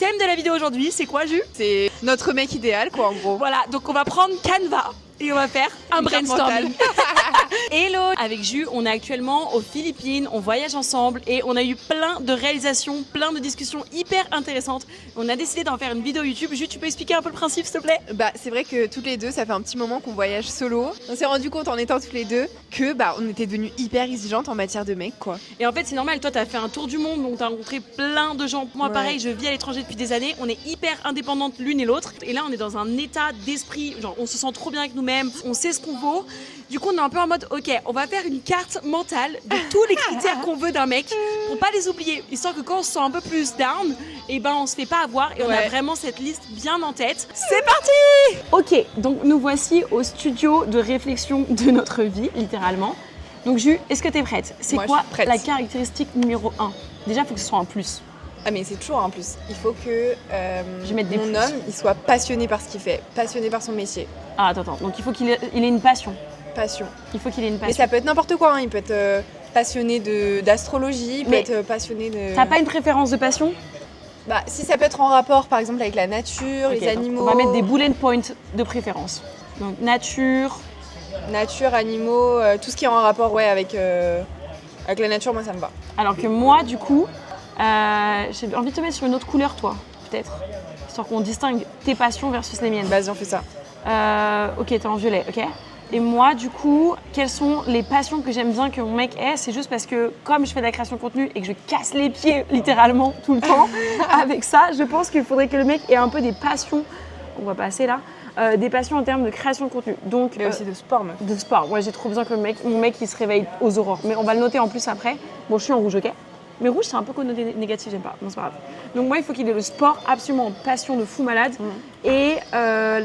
thème de la vidéo aujourd'hui, c'est quoi, Ju? C'est notre mec idéal, quoi, en gros. Voilà, donc on va prendre Canva et on va faire un brainstorming. Hello! Avec Ju, on est actuellement aux Philippines, on voyage ensemble et on a eu plein de réalisations, plein de discussions hyper intéressantes. On a décidé d'en faire une vidéo YouTube. Ju, tu peux expliquer un peu le principe, s'il te plaît? Bah, c'est vrai que toutes les deux, ça fait un petit moment qu'on voyage solo. On s'est rendu compte en étant toutes les deux que on était devenues hyper exigeantes en matière de mec, quoi. Et en fait, c'est normal, toi, t'as fait un tour du monde, donc t'as rencontré plein de gens. Moi, Ouais. pareil, je vis à l'étranger depuis des années, on est hyper indépendantes l'une et l'autre. Et là, on est dans un état d'esprit, genre, on se sent trop bien avec nous-mêmes, on sait ce qu'on vaut. Du coup, on est un peu en mode, ok, on va faire une carte mentale de tous les critères qu'on veut d'un mec pour pas les oublier, histoire que quand on se sent un peu plus down, et ben on se fait pas avoir et on a vraiment cette liste bien en tête. C'est parti! Ok, donc nous voici au studio de réflexion de notre vie, littéralement. Donc Ju, est-ce que t'es prête? C'est Moi, quoi je suis prête. la caractéristique numéro 1? Déjà, il faut que ce soit un plus. Ah, mais c'est toujours un plus. Il faut que Je vais mettre des mon plus. homme, il soit passionné par ce qu'il fait, passionné par son métier. Ah, attends, donc il faut qu'il ait une passion. Passion. Il faut qu'il ait une Et passion. ça peut être n'importe quoi, hein. Il peut être passionné d'astrologie, il peut Mais être passionné de... T'as pas une préférence de passion? Bah, si ça peut être en rapport, par exemple, avec la nature, Ok, les donc animaux... on va mettre des bullet points de préférence. Donc nature. Nature, animaux, tout ce qui est en rapport avec la nature, moi, ça me va. Alors que moi, du coup, j'ai envie de te mettre sur une autre couleur, toi, peut-être. Histoire qu'on distingue tes passions versus les miennes. Vas-y, on fait ça. Ok, t'es en violet, ok. Et moi, du coup, quelles sont les passions que j'aime bien que mon mec ait? C'est juste parce que, comme je fais de la création de contenu et que je casse les pieds littéralement tout le temps avec ça, je pense qu'il faudrait que le mec ait un peu des passions. On va passer là. Des passions en termes de création de contenu. Donc, Mais aussi de sport, meuf. de sport. Ouais, j'ai trop besoin que mon mec il se réveille aux aurores. Mais on va le noter en plus après. Bon, je suis en rouge, ok. Mais rouge, c'est un peu connoté négatif, j'aime pas. Non, c'est pas grave. Donc moi, il faut qu'il ait le sport absolument passion de fou malade. Et la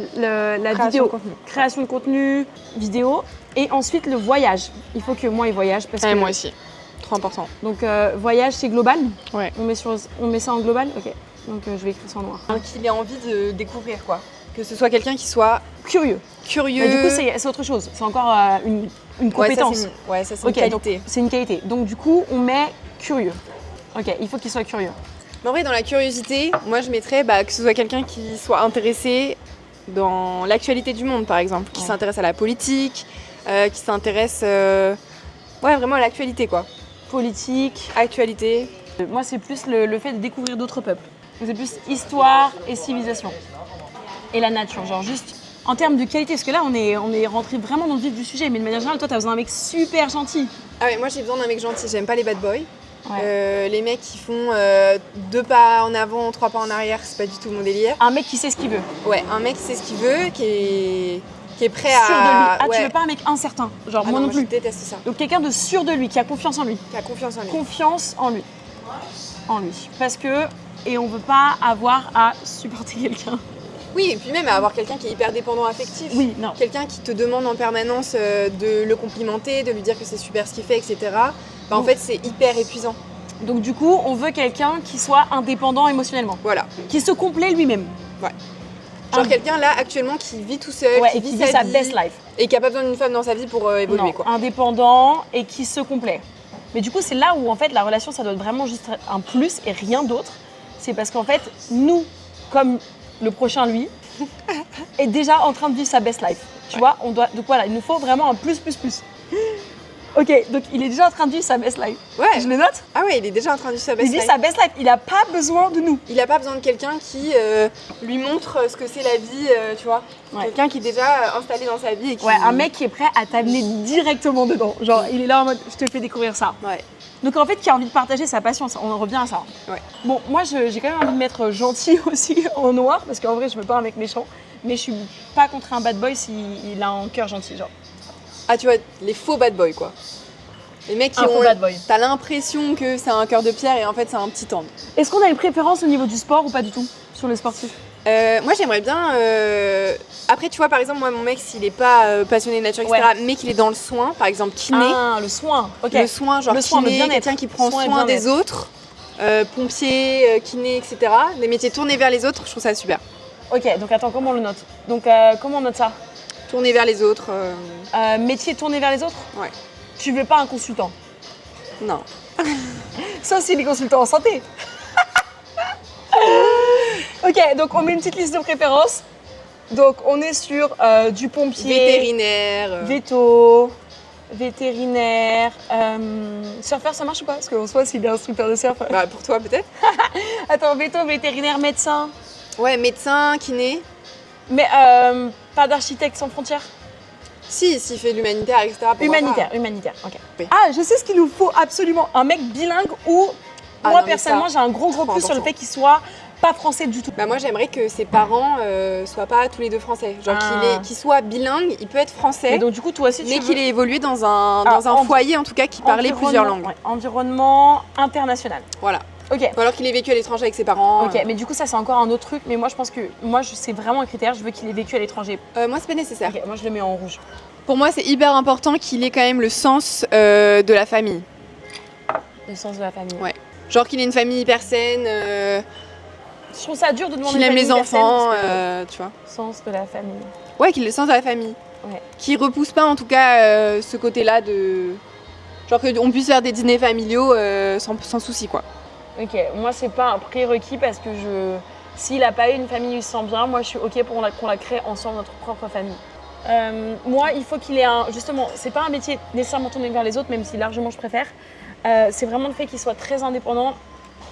Création vidéo, de contenu. création de contenu, vidéo. Et ensuite, le voyage. Il faut que moi, il voyage. Parce que, moi aussi. Trop important. Donc, voyage, c'est global. Ouais. On met ça en global. Ok. Donc, je vais écrire ça en noir. Qu'il ait envie de découvrir, quoi. Que ce soit quelqu'un qui soit Curieux. curieux. Mais du coup, c'est autre chose. C'est encore une compétence. Ouais, ça, c'est Ok, une donc qualité. c'est une qualité. Donc du coup, on met curieux. Ok, il faut qu'il soit curieux. Mais en vrai, dans la curiosité, moi, je mettrais que ce soit quelqu'un qui soit intéressé dans l'actualité du monde, par exemple. Qui Ouais. s'intéresse à la politique, qui s'intéresse vraiment à l'actualité, quoi. Politique. Actualité. Moi, c'est plus le fait de découvrir d'autres peuples. Donc, c'est plus histoire et civilisation. Et la nature, genre juste en termes de qualité. Parce que là, on est rentré vraiment dans le vif du sujet. Mais de manière générale, toi, t'as besoin d'un mec super gentil. Ah ouais, moi, j'ai besoin d'un mec gentil. J'aime pas les bad boys. Ouais. Les mecs qui font 2 pas en avant, 3 pas en arrière, c'est pas du tout mon délire. Un mec qui sait ce qu'il veut. Ouais, un mec qui sait ce qu'il veut, qui est prêt Sûr de lui. à... Ah, ouais. tu veux pas un mec incertain. Genre, Ah moi non, non plus. je déteste ça. Donc, quelqu'un de sûr de lui, qui a confiance en lui. Qui a confiance en lui. Confiance en lui. En lui. Parce que... Et on veut pas avoir à supporter quelqu'un. Oui, et puis même avoir quelqu'un qui est hyper dépendant affectif. Oui, non. Quelqu'un qui te demande en permanence de le complimenter, de lui dire que c'est super ce qu'il fait, etc. En fait, c'est hyper épuisant. Donc du coup, on veut quelqu'un qui soit indépendant émotionnellement, Voilà. qui se complaît lui-même. Ouais. Genre Ah. quelqu'un là, actuellement, qui vit tout seul, Ouais, qui et qui vit vit sa vie, best life. et qui n'a pas besoin d'une femme dans sa vie pour évoluer, Non, quoi. indépendant et qui se complaît. Mais du coup, c'est là où en fait la relation, ça doit être vraiment juste un plus et rien d'autre. C'est parce qu'en fait, nous, comme le prochain lui, est déjà en train de vivre sa best life. Tu vois, on doit. Donc voilà, il nous faut vraiment un plus. Ok, donc il est déjà en train de vivre sa best life. Ouais. Je le note. Ah ouais, il est déjà en train de vivre sa Il best vit life. sa best life. Il n'a pas besoin de nous. Il n'a pas besoin de quelqu'un qui lui montre ce que c'est la vie, tu vois. Ouais. Quelqu'un qui est déjà installé dans sa vie et qui... Ouais, un mec qui est prêt à t'amener directement dedans. Genre, il est là en mode, je te fais découvrir ça. Ouais. Donc en fait, qui a envie de partager sa passion, on en revient à ça. Ouais. Bon, moi j'ai quand même envie de mettre gentil aussi en noir, parce qu'en vrai, je veux pas un mec méchant, mais je suis pas contre un bad boy s'il a un cœur gentil, genre. Ah, tu vois, les faux bad boys, quoi. Les mecs qui Un faux ont... bad boy. T'as l'impression que c'est un cœur de pierre et en fait, c'est un petit tendre. Est-ce qu'on a une préférence au niveau du sport ou pas du tout sur les sportifs? Moi, j'aimerais bien... Après, tu vois, par exemple, moi, mon mec, s'il est pas passionné de nature, etc., mais qu'il est dans le soin, par exemple, kiné. Ah, le soin, ok. Le soin, genre Le soin, le kiné, bien-être. quelqu'un qui prend Soin et soin bien-être. des autres, pompier, kiné, etc. Des métiers tournés vers les autres, je trouve ça super. Ok, donc attends, comment on le note? Donc comment on note ça? Tourner vers les autres, Métier tourné vers les autres? ouais. Tu veux pas un consultant? Non. Sauf s'il est consultant en santé. Ok, donc on met une petite liste de préférences. Donc on est sur du pompier, Vétérinaire. veto, vétérinaire, surfeur ça marche ou pas? Parce qu'en soi s'il est instructeur de surf. Bah, pour toi, peut-être. Attends, veto, vétérinaire, médecin. Ouais, médecin, kiné. Mais pas d'architecte sans frontières. Si, s'il fait de l'humanitaire, etc. pourquoi Humanitaire, humanitaire, ok. Oui. Ah, je sais ce qu'il nous faut absolument, un mec bilingue ou Ah moi non, mais personnellement ça, j'ai un gros trop plus sur le important. fait qu'il soit pas français du tout. Bah moi j'aimerais que ses parents soient pas tous les deux français. Genre qu'il soit bilingue, il peut être français, Et donc du coup toi aussi tu mais veux qu'il ait évolué dans un foyer en tout cas qui parlait plusieurs langues. Ouais, environnement international. Voilà. Ok. Ou alors qu'il ait vécu à l'étranger avec ses parents. Ok, mais du coup ça c'est encore un autre truc, mais moi je pense que c'est vraiment un critère, je veux qu'il ait vécu à l'étranger. Moi c'est pas nécessaire. Ok, moi je le mets en rouge. Pour moi c'est hyper important qu'il ait quand même le sens de la famille. Le sens de la famille. Ouais. Genre qu'il ait une famille hyper saine, Je trouve ça dur de demander qu'il aime une les famille personne, enfants, parce que tu vois. sens de la famille. Ouais, qu'il ait le sens de la famille. Ouais. Qui repousse pas en tout cas ce côté-là de... Genre qu'on puisse faire des dîners familiaux sans souci quoi. Ok, moi c'est pas un prérequis parce que s'il a pas eu une famille où il se sent bien, moi je suis ok pour qu'on la crée ensemble, notre propre famille. Moi il faut qu'il ait justement, c'est pas un métier nécessairement tourné vers les autres, même si largement je préfère. C'est vraiment le fait qu'il soit très indépendant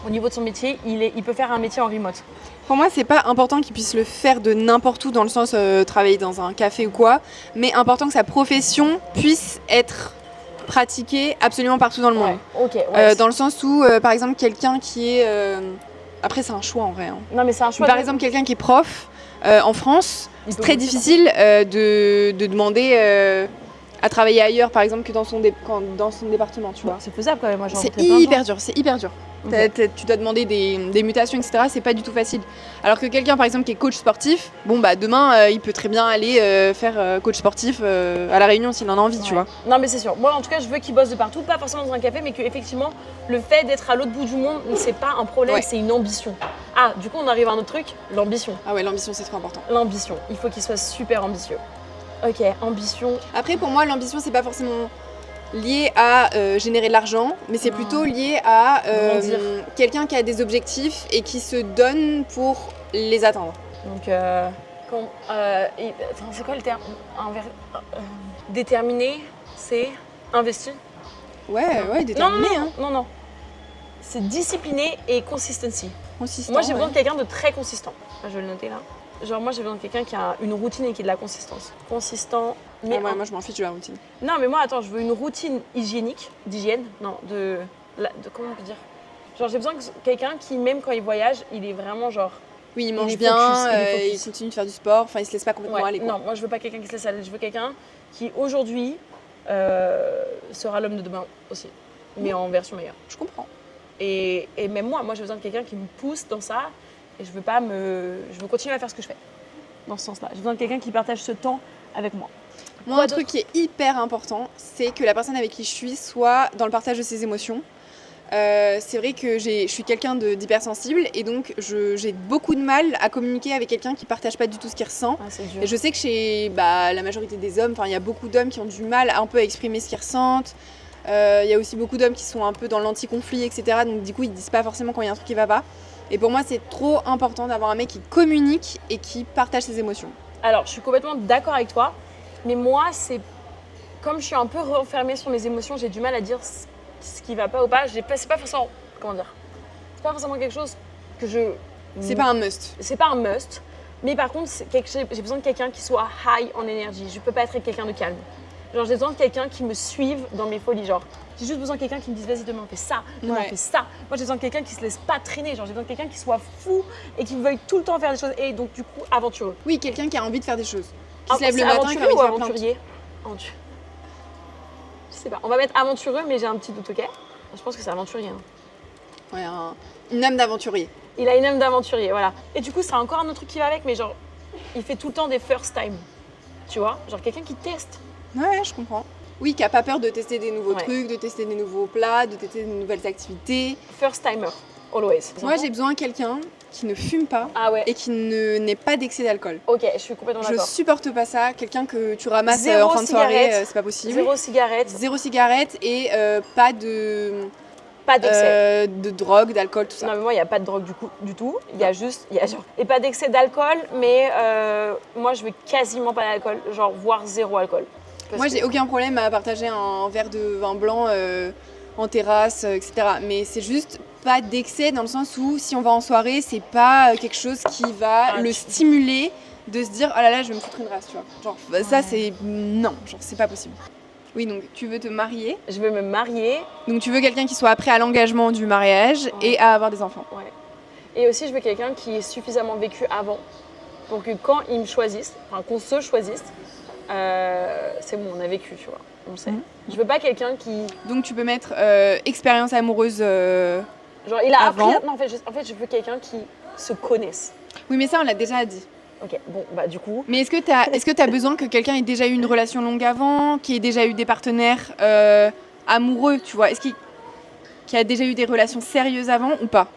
au niveau de son métier, il peut faire un métier en remote. Pour moi, c'est pas important qu'il puisse le faire de n'importe où, dans le sens travailler dans un café ou quoi, mais important que sa profession puisse être pratiquée absolument partout dans le monde. Ouais, ok. Ouais, Dans le sens où, par exemple, quelqu'un qui est... Après, c'est un choix en vrai. Hein. Non mais c'est un choix. Par exemple, quelqu'un qui est prof en France, c'est très difficile de demander à travailler ailleurs, par exemple, que dans son département, tu vois. C'est faisable quand même, moi j'ai C'est rencontré plein de gens. hyper dur, c'est hyper dur. Tu dois demander des mutations, etc. C'est pas du tout facile. Alors que quelqu'un, par exemple, qui est coach sportif, bon bah demain, il peut très bien aller faire coach sportif à La Réunion s'il en a envie, tu vois. Non mais c'est sûr. Moi en tout cas, je veux qu'il bosse de partout, pas forcément dans un café, mais qu'effectivement, le fait d'être à l'autre bout du monde, c'est pas un problème, Ouais. c'est une ambition. Ah, du coup, on arrive à un autre truc, l'ambition. Ah ouais, l'ambition, c'est trop important. L'ambition. Il faut qu'il soit super ambitieux. Ok, ambition. Après, pour moi, l'ambition, c'est pas forcément lié à générer de l'argent, mais c'est plutôt lié à Grandir. quelqu'un qui a des objectifs et qui se donne pour les atteindre. Donc, c'est quoi le terme? Déterminé, c'est investi. Ouais, déterminé, hein. Non. C'est discipliné et consistency. Consistant, Moi, j'ai besoin ouais. de quelqu'un de très consistant. Je vais le noter là. Genre, moi, j'ai besoin de quelqu'un qui a une routine et qui a de la consistance. Consistant, mais... Ah ouais, moi, je m'en fiche de la routine. Non, mais moi, attends, je veux une routine hygiénique, d'hygiène, non, de comment on peut dire? Genre, j'ai besoin de quelqu'un qui, même quand il voyage, il est vraiment genre... Oui, il est mange focus, bien, il est il focus. continue de faire du sport, enfin, il se laisse pas complètement Ouais, aller, quoi. non, moi, je veux pas quelqu'un qui se laisse aller. Je veux quelqu'un qui, aujourd'hui, sera l'homme de demain aussi, mais en version meilleure. Je comprends. Et même moi, j'ai besoin de quelqu'un qui me pousse dans ça et je veux continuer à faire ce que je fais dans ce sens-là. J'ai besoin de quelqu'un qui partage ce temps avec moi. Moi, un truc qui est hyper important, c'est que la personne avec qui je suis soit dans le partage de ses émotions. C'est vrai que je suis quelqu'un d'hypersensible et donc j'ai beaucoup de mal à communiquer avec quelqu'un qui partage pas du tout ce qu'il ressent. Ah, c'est dur. Et je sais que chez la majorité des hommes, il y a beaucoup d'hommes qui ont du mal un peu à exprimer ce qu'ils ressentent. Il y a aussi beaucoup d'hommes qui sont un peu dans l'anti-conflit, etc. Donc du coup, ils disent pas forcément quand il y a un truc qui va pas. Et pour moi, c'est trop important d'avoir un mec qui communique et qui partage ses émotions. Alors, je suis complètement d'accord avec toi, mais moi, comme je suis un peu renfermée sur mes émotions, j'ai du mal à dire ce qui va pas ou pas. C'est pas forcément, comment dire, c'est pas forcément quelque chose que je... C'est pas un must. C'est pas un must, mais par contre, j'ai besoin de quelqu'un qui soit high en énergie. Je peux pas être avec quelqu'un de calme. Genre, j'ai besoin de quelqu'un qui me suive dans mes folies. Genre, j'ai juste besoin de quelqu'un qui me dise vas-y, demain on fait ça, demain on fait ça. Moi, j'ai besoin de quelqu'un qui se laisse pas traîner. Genre, j'ai besoin de quelqu'un qui soit fou et qui veuille tout le temps faire des choses. Et donc, du coup, aventureux. Oui, quelqu'un qui a envie de faire des choses. Qui se lève le C'est matin et qui a aventureux envie de ou faire plein de trucs. aventurier? Je sais pas. On va mettre aventureux, mais j'ai un petit doute, ok? Je pense que c'est aventurier. Hein. Ouais, une âme d'aventurier. Il a une âme d'aventurier, voilà. Et du coup, c'est encore un autre truc qui va avec, mais genre, il fait tout le temps des first time. Tu vois? Genre quelqu'un qui teste. Ouais, je comprends. Oui, qui a pas peur de tester des nouveaux Ouais. trucs, de tester des nouveaux plats, de tester de nouvelles activités. First timer, always. Moi, j'ai besoin de quelqu'un qui ne fume pas Ah ouais. et qui n'ait pas d'excès d'alcool. Ok, je suis complètement Je d'accord. supporte pas ça. Quelqu'un que tu ramasses Zéro en fin de soirée, cigarette. c'est pas possible. Zéro cigarette. Zéro cigarette et pas de Pas d'excès. de drogue, d'alcool, tout ça. Non, mais moi, il n'y a pas de drogue du tout. Il y a juste. Et pas d'excès d'alcool, mais moi, je veux quasiment pas d'alcool, genre, voire zéro alcool. Moi, j'ai aucun problème à partager un verre de vin blanc en terrasse, etc. Mais c'est juste pas d'excès dans le sens où si on va en soirée, c'est pas quelque chose qui va le stimuler de se dire oh là là, je vais me foutre une race, tu vois. Genre, ça, c'est. Non, genre, c'est pas possible. Oui, donc tu veux te marier. Je veux me marier. Donc tu veux quelqu'un qui soit prêt à l'engagement du mariage et à avoir des enfants. Ouais. Et aussi, je veux quelqu'un qui ait suffisamment vécu avant pour que quand ils me choisissent, enfin qu'on se choisisse, c'est bon, on a vécu, tu vois, on le sait. Je veux pas quelqu'un qui... Donc tu peux mettre expérience amoureuse genre, il a avant. appris... Non, en fait, je veux quelqu'un qui se connaisse. Oui, mais ça, on l'a déjà dit. Ok, bon, bah du coup... Mais est-ce que t'as besoin que quelqu'un ait déjà eu une relation longue avant, qui ait déjà eu des partenaires amoureux, tu vois? Est-ce qu'il a déjà eu des relations sérieuses avant ou pas?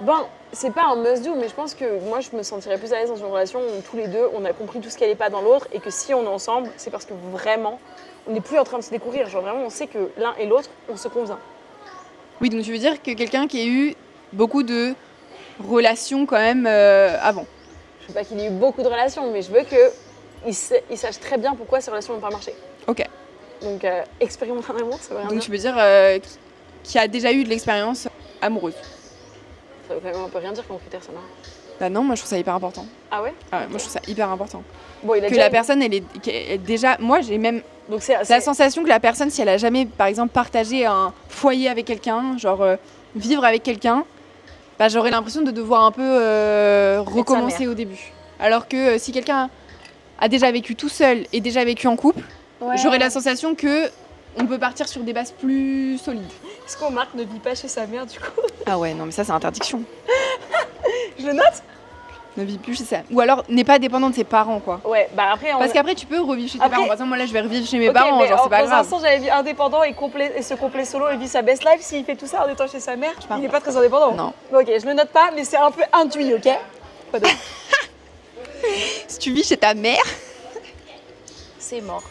Bon, c'est pas un must-do, mais je pense que moi, je me sentirais plus à l'aise dans une relation où tous les deux, on a compris tout ce qui n'allait pas dans l'autre et que si on est ensemble, c'est parce que vraiment, on n'est plus en train de se découvrir. Genre vraiment, on sait que l'un et l'autre, on se convient. Oui, donc tu veux dire que quelqu'un qui ait eu beaucoup de relations quand même avant. Je veux pas qu'il ait eu beaucoup de relations, mais je veux qu'il sache très bien pourquoi ces relations n'ont pas marché. Ok. Donc, expérimenter un amour, ça veut rien Donc dire. tu veux dire qui a déjà eu de l'expérience amoureuse. Ça veut quand même un peu rien dire comme critère, ça, non? Bah non, moi je trouve ça hyper important. Ah ouais? Ah ouais, moi je trouve ça hyper important. Bon, il a Que déjà la personne, elle est déjà... Moi j'ai même Donc c'est la sensation que la personne, si elle a jamais, par exemple, partagé un foyer avec quelqu'un, genre vivre avec quelqu'un, bah j'aurais l'impression de devoir un peu recommencer au début. Alors que si quelqu'un a déjà vécu tout seul et déjà vécu en couple, j'aurais la sensation que on peut partir sur des bases plus solides. Est-ce qu'Omar ne vit pas chez sa mère, du coup? Ah ouais, non mais ça c'est interdiction. Je le note? Ne vit plus chez ça. Ou alors n'est pas dépendant de ses parents, quoi. Ouais, bah après... Parce qu'après tu peux revivre chez tes Après- parents. Par exemple, moi là je vais revivre chez mes Ok, parents, mais genre c'est pas dans un grave. instant, j'avais vu indépendant et ce complet solo et vit sa best life. S'il fait tout ça en étant chez sa mère, parle il n'est pas. pas très indépendant. Non. Ok, je le note pas, mais c'est un peu induit, ok? Pas d'autre. Si tu vis chez ta mère, C'est mort.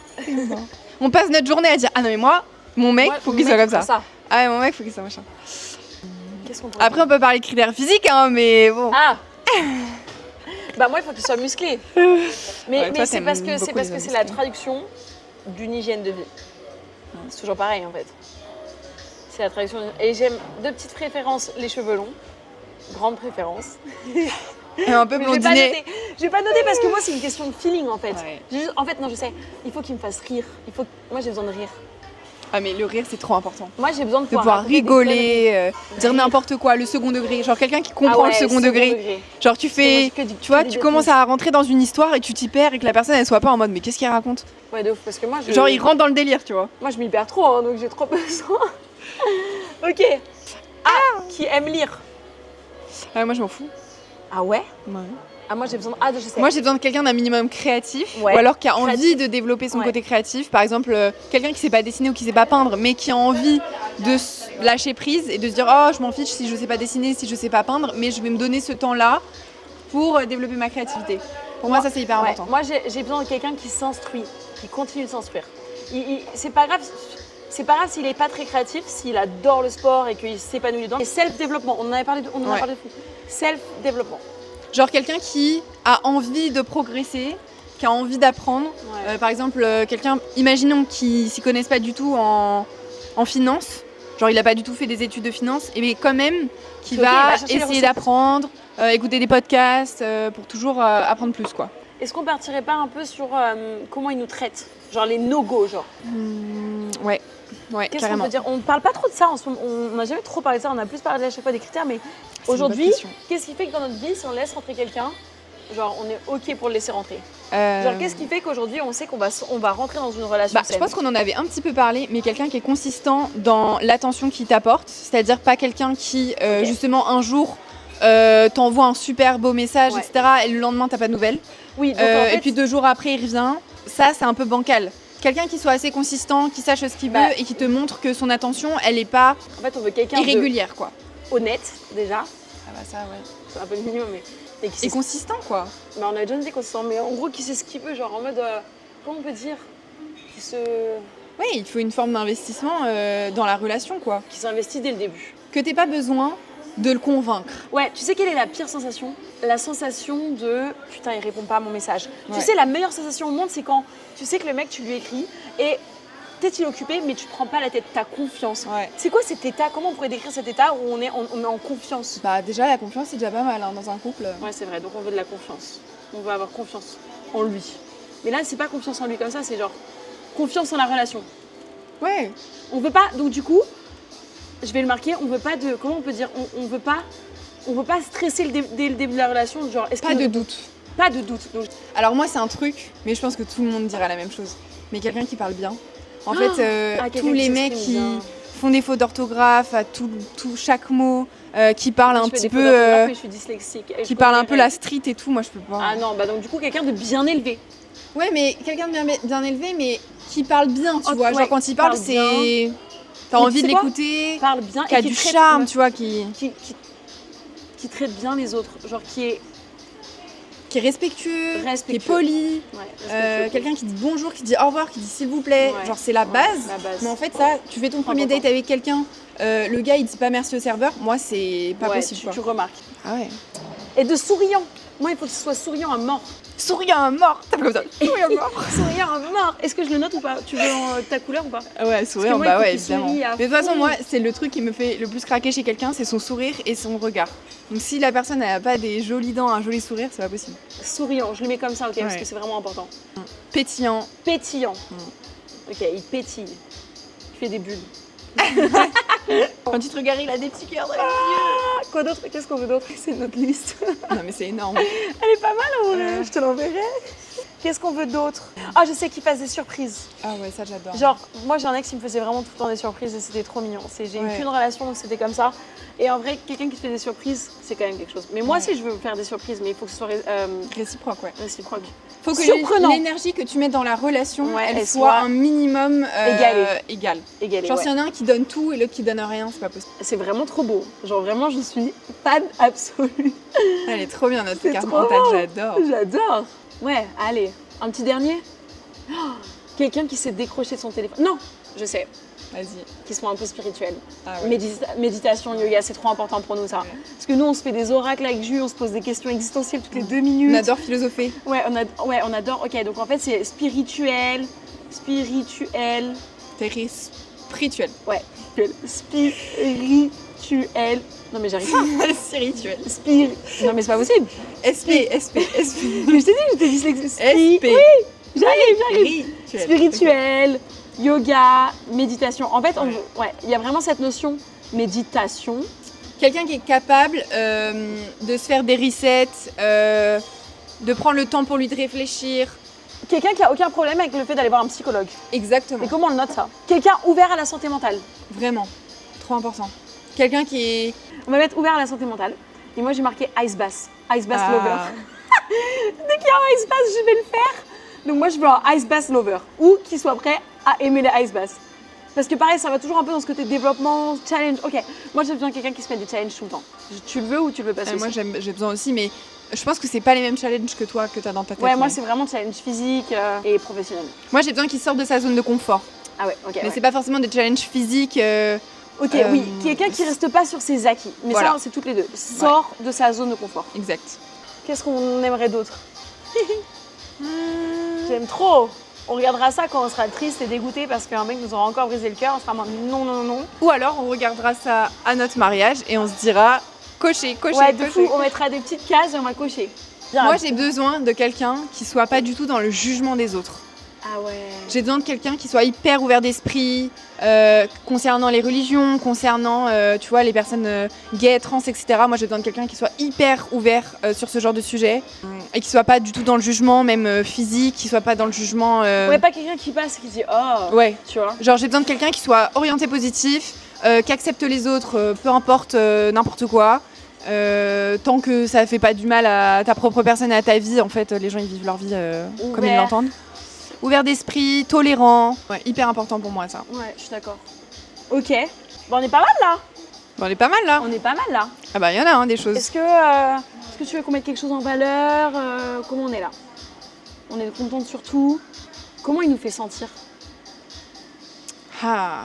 on passe notre journée à dire ah non mais moi, mon mec, Moi, faut mon qu'il mec, soit comme faut ça. ça. Ah ouais, mon mec, faut qu'il soit machin. Qu'est-ce qu'on pourrait Après on peut parler de critères physiques, hein, mais bon. Ah bah moi il faut qu'il soit musclé. Mais, Ouais, toi, mais c'est t'aimes parce que beaucoup les c'est hommes la musclés. traduction d'une hygiène de vie. C'est toujours pareil en fait. C'est la traduction. Et j'aime deux petites préférences, les cheveux longs. Grande préférence. Et un peu Mais je vais pas blondinet. noter. Je vais pas noter parce que moi c'est une question de feeling en fait. Ouais. En fait non je sais. Il faut qu'il me fasse rire. Moi j'ai besoin de rire. Ah mais le rire c'est trop important. Moi j'ai besoin de De pouvoir raconter des rigoler, dire Rire. n'importe quoi, le second degré. Genre quelqu'un qui conneries. comprend Ah le ouais, second degré. Genre tu fais, tu vois, tu commences à rentrer dans une histoire et tu t'y perds et que la personne elle soit pas en mode mais qu'est-ce qu'il raconte. Ouais de ouf parce que moi je... Genre il rentre dans le délire, tu vois. Moi je m'y perds trop hein, donc j'ai trop besoin. Ok. Ah qui aime lire. Ah, moi je m'en fous. Ah ouais? Ouais. Ah moi j'ai besoin... Ah je sais. Moi j'ai besoin de quelqu'un d'un minimum créatif Ouais. ou alors qui a envie Créatif. de développer son Ouais. côté créatif. Par exemple, quelqu'un qui sait pas dessiner ou qui sait pas peindre mais qui a envie de lâcher prise et de se dire oh je m'en fiche si je sais pas dessiner, si je sais pas peindre, mais je vais me donner ce temps-là pour développer ma créativité. Pour moi ça c'est hyper Ouais, important. moi j'ai besoin de quelqu'un qui s'instruit, qui continue de s'instruire. C'est pas grave s'il est pas très créatif, s'il adore le sport et qu'il s'épanouit dedans. Et self-développement, on en avait parlé Ouais. de fou. Self-développement. Genre quelqu'un qui a envie de progresser, qui a envie d'apprendre. Ouais. Par exemple, quelqu'un, imaginons qui s'y connaisse pas du tout en finance, genre il a pas du tout fait des études de finance, et mais quand même qui Ok, il va va chercher les essayer recettes. d'apprendre, écouter des podcasts pour toujours apprendre plus quoi. Est-ce qu'on partirait pas un peu sur comment ils nous traitent? Genre les no-go, genre. Ouais, Qu'est-ce qu'on carrément. peut dire? On ne parle pas trop de ça en ce moment. On n'a jamais trop parlé de ça. On a plus parlé à chaque fois des critères. Mais C'est une aujourd'hui, bonne question. qu'est-ce qui fait que dans notre vie, si on laisse rentrer quelqu'un, genre on est OK pour le laisser rentrer? Genre qu'est-ce qui fait qu'aujourd'hui, on sait qu'on va rentrer dans une relation Je saine? pense qu'on en avait un petit peu parlé, mais quelqu'un qui est consistant dans l'attention qu'il t'apporte, c'est-à-dire pas quelqu'un qui, justement, un jour t'envoie un super beau message, Ouais. etc., et le lendemain t'as pas de nouvelles. Oui, donc en fait, Et puis 2 jours après il revient. Ça, c'est un peu bancal. Quelqu'un qui soit assez consistant, qui sache ce qu'il veut Bah. et qui te montre que son attention, elle est pas en fait, on veut quelqu'un de irrégulière, quoi. honnête déjà. Ah bah ça, ouais. C'est un peu le minimum, mais et qui Et sait consistant, quoi. mais on a déjà dit qu'on se sent, mais en gros, qui sait ce qu'il veut, genre en mode, comment on peut dire, qui se Ouais, il faut une forme d'investissement dans la relation, quoi. Qui s'investit dès le début. Que t'aies pas besoin de le convaincre. Ouais, tu sais quelle est la pire sensation? La sensation de putain, il répond pas à mon message. Ouais. Tu sais, la meilleure sensation au monde, c'est quand tu sais que le mec, tu lui écris et peut-être il est occupé, mais tu te prends pas la tête, t'as confiance. Ouais. C'est quoi cet état? Comment on pourrait décrire cet état où on est en confiance? Bah déjà, la confiance, c'est déjà pas mal dans un couple. Ouais, c'est vrai, donc on veut de la confiance. On veut avoir confiance en lui. Mais là, c'est pas confiance en lui comme ça, c'est genre confiance en la relation. Ouais. On veut pas, donc du coup, je vais le marquer, on veut pas de, comment on peut dire, on veut pas stresser dès le début de la relation, genre, est-ce Pas de doute. Pas de doute. Donc, Alors moi, c'est un truc, mais je pense que tout le monde dira la même chose. Mais quelqu'un qui parle bien. En fait, quelqu'un tous les qui mecs s'exprime qui bien. font des fautes d'orthographe à tout chaque mot, qui parlent un je fais petit des peu, fautes d'orthographe, mais je suis dyslexique. Et qui je parlent un peu préfère- la street et tout. Moi, je peux pas. Ah non, bah donc du coup, quelqu'un de bien élevé. Ouais, mais quelqu'un de bien élevé, mais qui parle bien, tu Oh, vois. ouais, Genre quand il parle, parle c'est t'as Mais envie tu de sais quoi l'écouter, Parle bien qui a et qui du traite, charme, tu vois, qui qui traite bien les autres. Genre qui est est respectueux, qui est Respectueux. poli. respectueux. Quelqu'un qui dit bonjour, qui dit au revoir, qui dit s'il vous plaît, Ouais. genre c'est la base. La base. Mais en fait ça, tu fais ton premier Important. date avec quelqu'un, le gars il dit pas merci au serveur, moi c'est pas Ouais, possible tu quoi. remarques. Ah ouais. Et de souriant. Moi, il faut que ce soit souriant à mort. Souriant à mort, t'as comme ça. Souriant à mort. Souriant à mort. Est-ce que je le note ou pas? Tu veux ta couleur ou pas? Ouais, souriant, moi, il bah faut ouais, qu'il évidemment. sourie à Mais de toute façon, fond. moi, c'est le truc qui me fait le plus craquer chez quelqu'un, c'est son sourire et son regard. Donc si la personne n'a pas des jolies dents, un joli sourire, c'est pas possible. Souriant, je le mets comme ça, ok, parce Ouais. que c'est vraiment important. Pétillant. Pétillant. Ok, il pétille. Il fait des bulles. Quand tu te regardes, il a des petits cœurs dans les Ah, quoi d'autre? Qu'est-ce qu'on veut d'autre? C'est notre liste. yeux. Non mais c'est énorme. Elle est pas mal en vrai, je te l'enverrai. Qu'est-ce qu'on veut d'autre? Ah, je sais qu'il fasse des surprises. Ah ouais, ça j'adore. Genre, moi j'ai un ex qui me faisait vraiment tout le temps des surprises et c'était trop mignon. J'ai eu Ouais. qu'une relation donc c'était comme ça. Et en vrai, quelqu'un qui te fait des surprises, c'est quand même quelque chose. Mais moi aussi je veux faire des surprises, mais il faut que ce soit Réciproque, ouais. réciproque. Faut que Surprenant. l'énergie que tu mets dans la relation, Ouais, elle elle soit soit un minimum égalée. égal. Égalé, Genre ouais. s'il y en a un qui donne tout et l'autre qui donne rien, c'est pas possible. C'est vraiment trop beau. Genre vraiment, je suis fan absolue. Elle est trop bien notre C'est carte trop mentale, beau. j'adore. J'adore. Ouais, allez, un petit dernier. Oh, quelqu'un qui s'est décroché de son téléphone. Non, je sais, Vas-y. qui sont un peu spirituels. Ah ouais. Méditation, yoga, c'est trop important pour nous ça. Ouais. Parce que nous, on se fait des oracles avec Jules, on se pose des questions existentielles toutes les 2 minutes. On adore philosopher. Ouais, on adore. Ok, donc en fait, c'est spirituel. T'es spirituel. Ouais, spirituel. Non, mais j'arrive pas. Spirituel. Non, mais c'est pas possible. SP. Mais je t'ai dit, j'étais dyslexique. SP. Oui, j'arrive. Spirituel. Spirituel, yoga, méditation. En fait, il y a vraiment cette notion méditation. Quelqu'un qui est capable de se faire des resets, de prendre le temps pour lui de réfléchir. Quelqu'un qui a aucun problème avec le fait d'aller voir un psychologue. Exactement. Et comment on le note ça? Quelqu'un ouvert à la santé mentale. Vraiment. Trop important. Quelqu'un qui est... On va mettre ouvert à la santé mentale. Et moi, j'ai marqué ice bath. Ice bath Ah. lover. Dès qu'il y a un ice bath, je vais le faire. Donc moi, je veux un ice bath lover. Ou qui soit prêt à aimer les ice baths. Parce que pareil, ça va toujours un peu dans ce côté développement, challenge. Ok, moi j'ai besoin de quelqu'un qui se met des challenges tout le temps. Tu le veux ou tu le veux pas moi celui-ci? j'ai besoin aussi, mais je pense que c'est pas les mêmes challenges que toi, que t'as dans ta tête. Ouais, moi mais- c'est vraiment challenge physique et professionnel. Moi j'ai besoin qu'il sorte de sa zone de confort. Ah ouais, ok. Mais ouais. c'est pas forcément des challenges physiques. Ok, oui, quelqu'un qui reste pas sur ses acquis. Mais Voilà. ça, c'est toutes les deux. Sort de sa zone de confort. Exact. Qu'est-ce qu'on aimerait d'autre? J'aime trop. On regardera ça quand on sera triste et dégoûté parce qu'un mec nous aura encore brisé le cœur. On sera en mode non, non, non. Ou alors on regardera ça à notre mariage et on se dira cocher. Ouais, de fou, on mettra des petites cases et on va cocher. Bien. Moi j'ai besoin de quelqu'un qui soit pas du tout dans le jugement des autres. Ah ouais. J'ai besoin de quelqu'un qui soit hyper ouvert d'esprit concernant les religions, concernant tu vois, les personnes gays, trans, etc. Moi j'ai besoin de quelqu'un qui soit hyper ouvert sur ce genre de sujet et qui soit pas du tout dans le jugement, même physique, qui soit pas dans le jugement. Ouais, pas quelqu'un qui passe et qui dit oh. Ouais. Tu vois. Genre j'ai besoin de quelqu'un qui soit orienté positif, qui accepte les autres, peu importe n'importe quoi. Tant que ça fait pas du mal à ta propre personne et à ta vie, en fait, les gens ils vivent leur vie comme ils Ouvert. l'entendent. Ouvert d'esprit, tolérant. Ouais, hyper important pour moi ça. Ouais, je suis d'accord. Ok. Bon, on est pas mal là. Bon, on est pas mal là. On est pas mal là. Ah bah il y en a hein, des choses. Est-ce que tu veux qu'on mette quelque chose en valeur? Comment on est là? On est contente surtout. Comment il nous fait sentir? Ah.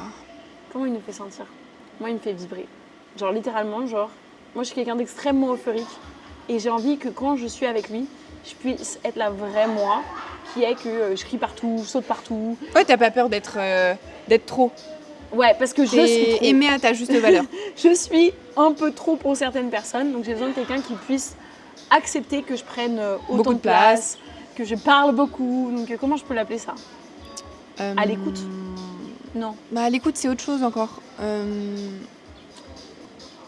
Comment il nous fait sentir? Moi, il me fait vibrer. Genre, littéralement, moi, je suis quelqu'un d'extrêmement euphorique. Et j'ai envie que quand je suis avec lui, je puisse être la vraie moi, qui est que je crie partout, je saute partout. Ouais, t'as pas peur d'être trop. Ouais, parce que je suis trop. Aimé à ta juste valeur. Je suis un peu trop pour certaines personnes, donc j'ai besoin de quelqu'un qui puisse accepter que je prenne autant Beaucoup de de place. place, que je parle beaucoup. Donc comment je peux l'appeler ça? À l'écoute? Non. Bah, à l'écoute, c'est autre chose encore.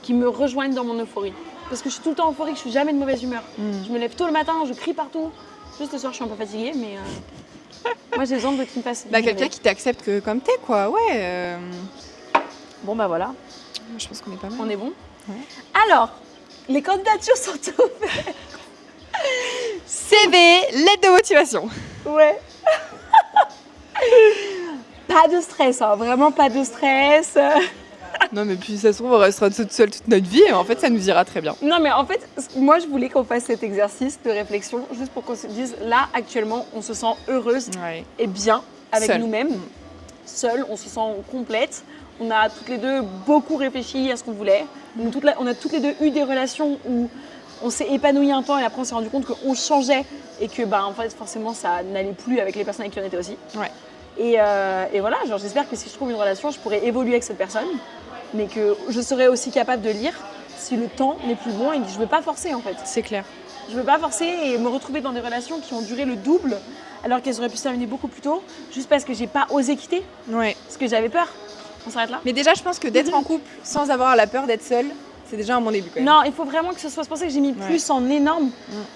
Qui me rejoignent dans mon euphorie. Parce que je suis tout le temps euphorique, je suis jamais de mauvaise humeur. Je me lève tôt le matin, je crie partout. Juste ce soir, je suis un peu fatiguée, mais moi j'ai besoin de qu'il me fasse vibrer. Quelqu'un qui t'accepte comme t'es, quoi. Ouais. Bon, bah voilà, Je pense qu'on est pas mal. on est bon. Ouais. Alors, les candidatures sont ouvertes. CV, lettre de motivation. Ouais. Pas de stress, hein, vraiment pas de stress. Non, mais puis ça se trouve, on restera toute seule toute notre vie et en fait, ça nous ira très bien. Non, mais en fait, moi je voulais qu'on fasse cet exercice de réflexion juste pour qu'on se dise là, actuellement, on se sent heureuse Ouais. et bien avec Seule. nous-mêmes. Seule, on se sent complète. On a toutes les deux beaucoup réfléchi à ce qu'on voulait. On a toutes les deux eu des relations où on s'est épanoui un temps et après on s'est rendu compte qu'on changeait et que en fait, forcément ça n'allait plus avec les personnes avec qui on était aussi. Ouais. Et voilà, genre, j'espère que si je trouve une relation, je pourrai évoluer avec cette personne, mais que je serai aussi capable de lire si le temps n'est plus bon et que je ne veux pas forcer en fait. C'est clair. Je veux pas forcer et me retrouver dans des relations qui ont duré le double alors qu'elles auraient pu se terminer beaucoup plus tôt juste parce que j'ai pas osé quitter, Ouais. parce que j'avais peur. On s'arrête là? Mais déjà, je pense que d'être en couple sans avoir la peur d'être seule, c'est déjà un bon début quand même. Non, il faut vraiment que ce soit. C'est pour ça que j'ai mis plus en énorme.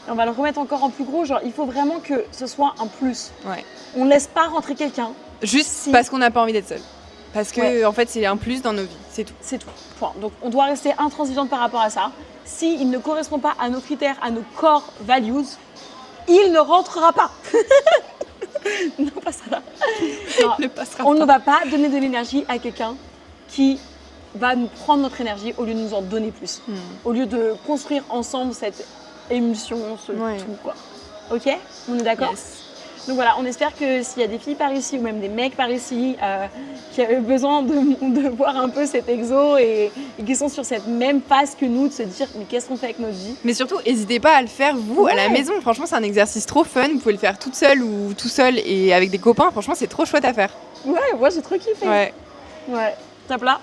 Et on va le remettre encore en plus gros. Genre, il faut vraiment que ce soit un plus. Ouais. On laisse pas rentrer quelqu'un. Juste Si. parce qu'on n'a pas envie d'être seule. Parce que Ouais. en fait, c'est un plus dans nos vies, c'est tout. C'est tout. Point. Donc, on doit rester intransigeante par rapport à ça. S'il ne correspond pas à nos critères, à nos core values, il ne rentrera pas. Non, pas ça là. Non, Ne passera on pas. ne va pas donner de l'énergie à quelqu'un qui va nous prendre notre énergie au lieu de nous en donner plus. Au lieu de construire ensemble cette émulsion, ce Ouais. tout quoi. Ok? On est d'accord? Yes. Donc voilà, on espère que s'il y a des filles par ici ou même des mecs par ici qui avaient besoin de voir un peu cet exo et qui sont sur cette même phase que nous, de se dire mais qu'est-ce qu'on fait avec notre vie? Mais surtout, n'hésitez pas à le faire vous à la maison. Franchement, c'est un exercice trop fun. Vous pouvez le faire toute seule ou tout seul et avec des copains. Franchement, c'est trop chouette à faire. Ouais, moi j'ai trop kiffé. Ouais. Ouais. Top là.